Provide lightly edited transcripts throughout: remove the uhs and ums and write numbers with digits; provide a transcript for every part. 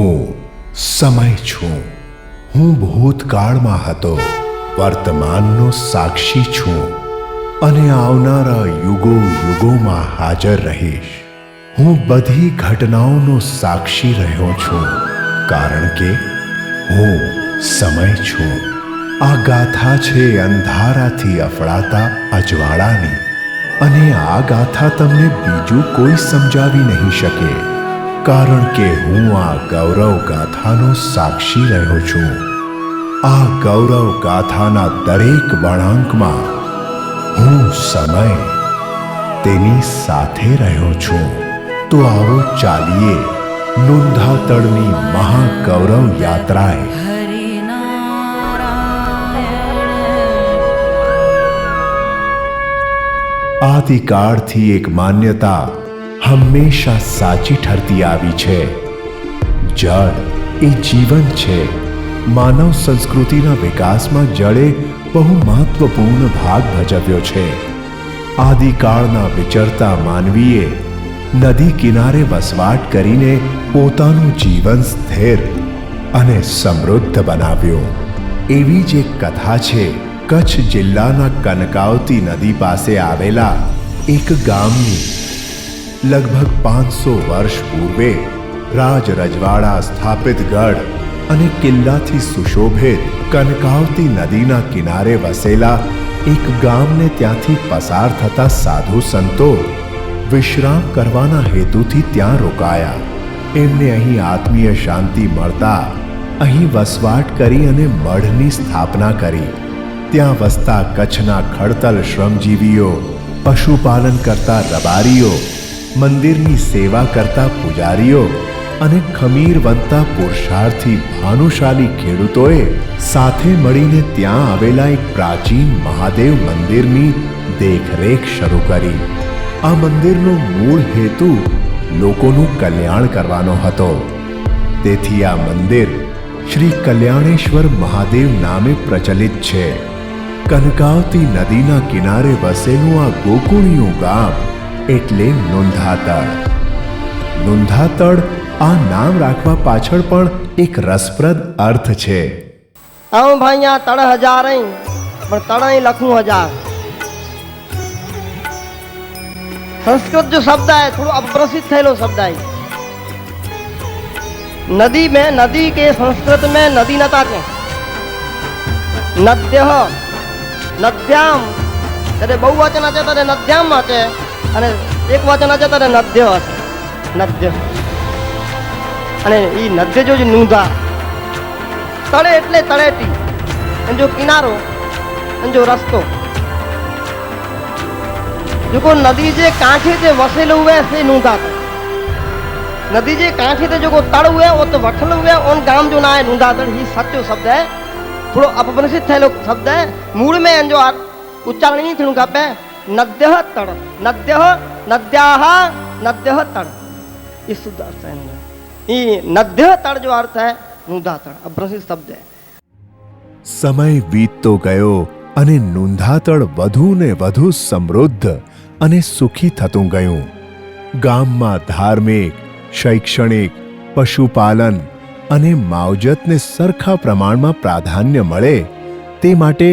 હું સમય છું. હું ભૂતકાળમાં હતો, વર્તમાનનો સાક્ષી છું અને આવનારા યુગો યુગોમાં હાજર રહીશ. હું બધી ઘટનાઓનો સાક્ષી રહ્યો છું, કારણ કે હું સમય છું. આ ગાથા છે અંધારાથી અફળાતા અજવાળાની, અને આ ગાથા તમને બીજું કોઈ સમજાવી નહીં શકે, કારણ કે હું આ ગૌરવ ગાથાનો સાક્ષી રહ્યો છું. આ ગૌરવ ગાથાના દરેક વળાંકમાં હું સમય તેની સાથે રહ્યો છું. તો આવો ચાલીએ નોંધાતળની મહાગૌરવ યાત્રાએ. આદિકાળથી એક માન્યતા હંમેશા સાચી ઠરતી આવી છે. જળ એ જીવન છે. માનવ સંસ્કૃતિના વિકાસમાં જળે બહુ મહત્વપૂર્ણ ભાગ ભજવ્યો છે. આદિકાળના વિચરતા માનવીએ નદી કિનારે વસવાટ કરીને પોતાનું જીવન સ્થિર અને સમૃદ્ધ બનાવ્યું. એવી જ એક કથા છે કચ્છ જિલ્લાના કનકાવતી નદી પાસે આવેલા એક ગામની. લગભગ 500 વર્ષ પૂર્વે રાજ રજવાડા સ્થાપિત ગઢ અને કિલ્લાથી સુશોભિત કનકાવતી નદીના કિનારે વસેલા એક ગામને ત્યાંથી પસાર થતા સાધુ સંતો વિશ્રામ કરવાના હેતુથી ત્યાં રોકાયા. એમને અહીં આત્મીય શાંતિ મળતા અહીં વસવાટ કરી અને મઢની સ્થાપના કરી. ત્યાં વસતા કચ્છના ખડતલ શ્રમજીવીઓ, પશુપાલન કરતા રબારીઓ, મંદિરની સેવા કરતા પૂજારીઓ અને ખમીર વંતા પુરુષાર્થી ભાનુશાલી ખેડૂતોએ સાથે મળીને ત્યાં આવેલા એક પ્રાચીન મહાદેવ મંદિરની દેખરેખ શરૂ કરી. આ મંદિરનો મૂળ હેતુ લોકોનું કલ્યાણ કરવાનો હતો. તેથી આ મંદિર શ્રી કલ્યાણેશ્વર મહાદેવ નામે પ્રચલિત છે. કનકાવતી નદીના કિનારે વસેલું આ ગોકુળિયું ગામ એટલે નોંધાતળ. નોંધાતળ આ નામ રાખવા પાછળ પણ એક રસપ્રદ અર્થ છે. આવું ભાઈ આ તળ હજાર પણ તળ લખું હજાર. संस्कृत जो शब्द है थोड़ा अप्रसिद्ध थे लो शब्द है. नदी में नदी के संस्कृत में नदी नता के नद्य नद्याम तेरे बहुवचन आचे तेरे नद्याम आचे અને એક વચન આचे तेरे नद्य आचे नद्य. અને ઈ નદ્ય જો નૂંધા તળે એટલે તળેટી અને જો કિનારો અને જો રસ્તો. जो नदी जे कांठे से वसेल हुए से नूंधा. नदी जे कांठे से जो तड़ हुए वो तो वठल हुए उन गांव जो ना है नूंधातड़. ही सच्चो शब्द है, थोड़ो अपभ्रंशित थे लोग शब्द है. मूल में जो उच्चारण नहीं थी खपे. नद्यः तड़, नद्यः नद्याः नद्यः तड़, ये शुद्ध अर्थ है. ये नद्यः तड़ जो अर्थ है नूंधातड़ अपभ्रंशित शब्द है. સમય વીતતો ગયો અને નોંધાતળ વધુ ને વધુ સમૃદ્ધ અને સુખી થતું ગયું. ગામમાં ધાર્મિક, શૈક્ષણિક, પશુપાલન અને માવજતને સરખા પ્રમાણમાં પ્રાધાન્ય મળે તે માટે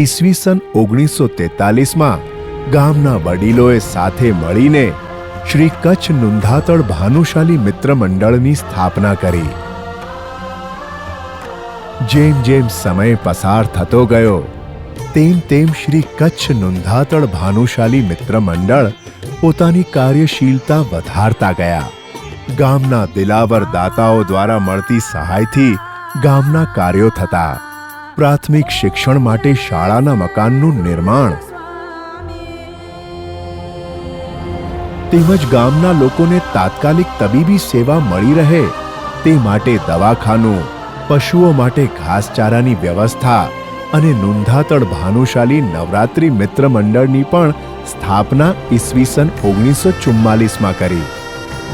ઈસવીસન 1943માં ગામના વડીલોએ સાથે મળીને શ્રી કચ્છ નોંધાતળ ભાનુશાલી મિત્ર મંડળની સ્થાપના કરી. જેમ જેમ સમય પસાર થતો ગયો તેમ તેમ શ્રી કચ્છ નોંધાતળ ભાનુશાલી મિત્ર મંડળ પોતાની કાર્યશીલતા વધારતા ગયા. ગામના દિલાવર દાતાઓ દ્વારા મળતી સહાયથી ગામના કાર્યો થતા. પ્રાથમિક શિક્ષણ માટે શાળાના મકાનનું નિર્માણ તેમજ ગામના લોકોને તાત્કાલિક તબીબી સેવા મળી રહે તે માટે દવાખાનું, પશુઓ માટે ઘાસચારાની વ્યવસ્થા અને નોંધાતળ ભાનુશાલી નવરાત્રિ મિત્ર મંડળની પણ સ્થાપના ઈસવીસન 1944માં કરી.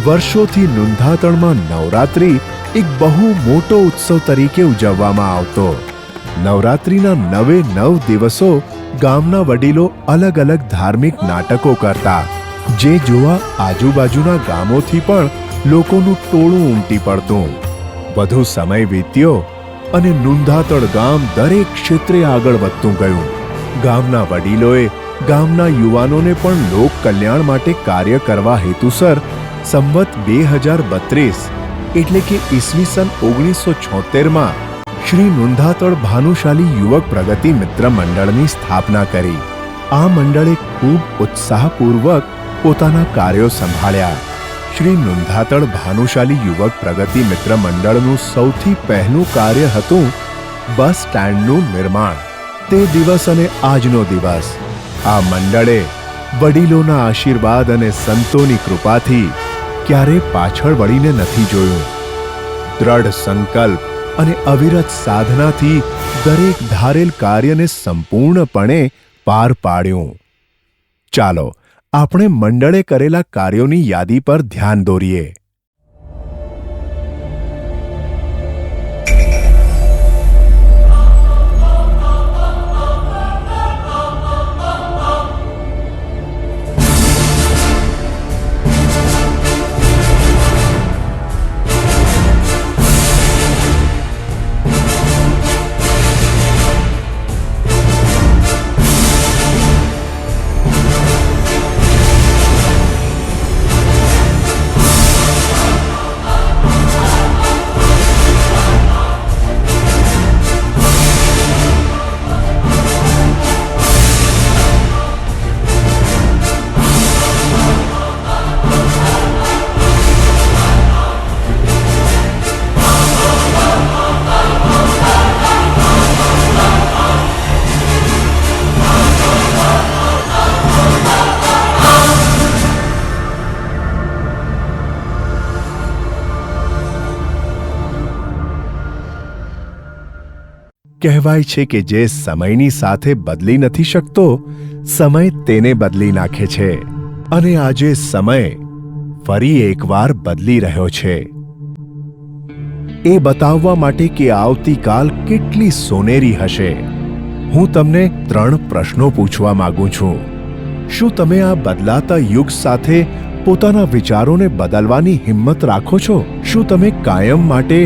વર્ષોથી નોંધાતળમાં નવરાત્રિ એક બહુ મોટો ઉત્સવ તરીકે ઉજવવામાં આવતો. નવરાત્રિના 9 દિવસો ગામના વડીલો અલગ અલગ ધાર્મિક નાટકો કરતા, જે જોવા આજુબાજુના ગામોથી પણ લોકોનું ટોળું ઉમટી પડતું. વધુ સમય વીત્યો અને નુંધાતળ ગામ દરેક ક્ષેત્રે આગળ વધતું ગયું. ગામના વડીલોએ ગામના યુવાનોને પણ લોક કલ્યાણ માટે કાર્ય કરવા હેતુસર સંવત 2032 એટલે કે ઈસવીસન 1976માં શ્રી નુંધાતળ ભાનુશાલી યુવક પ્રગતિ મિત્ર મંડળની સ્થાપના કરી. આ મંડળે ખૂબ ઉત્સાહપૂર્વક પોતાના કાર્યો સંભાળ્યા. શ્રી નુંધાતળ ભાનુશાલી યુવક પ્રગતિ મિત્ર મંડળનું સૌથી પહેલું કાર્ય હતું બસ સ્ટેન્ડનું નિર્માણ. તે દિવસ અને આજનો દિવસ આ મંડળે વડીલોના આશીર્વાદ અને સંતોની કૃપાથી ક્યારે પાછળ વળીને નથી જોયું. દ્રઢ સંકલ્પ અને અવિરત સાધનાથી દરેક ધારેલ કાર્યને સંપૂર્ણપણે પાર પાડ્યું. ચાલો આપણે મંડળે કરેલા કાર્યોની યાદી પર ધ્યાન દોરીએ. કહેવાય છે કે જે સમયની સાથે બદલી નથી શકતો, સમય તેને બદલી નાખે છે. અને આજે સમય ફરી એકવાર બદલી રહ્યો છે. એ બતાવવા માટે કે આવતીકાલ કેટલી સોનેરી હશે, હું તમને 3 પ્રશ્નો પૂછવા માંગુ છું. શું તમે આ બદલાતા યુગ સાથે પોતાના વિચારોને બદલવાની હિંમત રાખો છો? શું તમે કાયમ માટે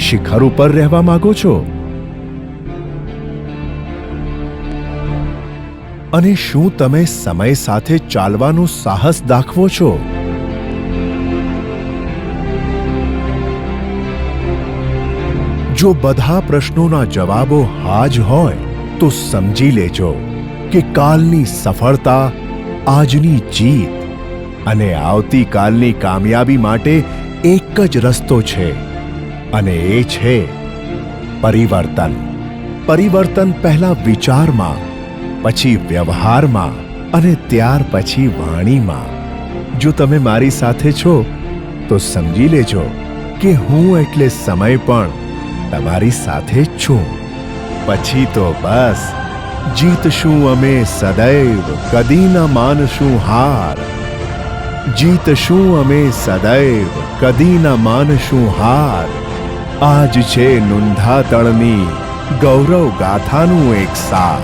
શિખર ઉપર રહેવા માંગો છો? અને શું તમે સમય સાથે ચાલવાનું સાહસ દાખવો છો? જો બધા પ્રશ્નોના જવાબો હા જ હોય તો સમજી લેજો કે કાલની સફળતા આજની જીત અને આવતીકાલની કામયાબી માટે એક જ રસ્તો છે, અને એ છે પરિવર્તન. પરિવર્તન પહેલા વિચારમાં, પછી વ્યવહારમાં અને ત્યાર પછી વાણીમાં. જો તમે મારી સાથે છો તો સમજી લેજો કે હું એટલે સમય પણ તમારી સાથે જ છું. પછી તો બસ જીતશું અમે સદૈવ, કદી ન માનશું હાર. જીતશું અમે સદૈવ, કદી ન માનશું હાર. આજ છે નુંધાતળની ગૌરવ ગાથાનું એક સાર.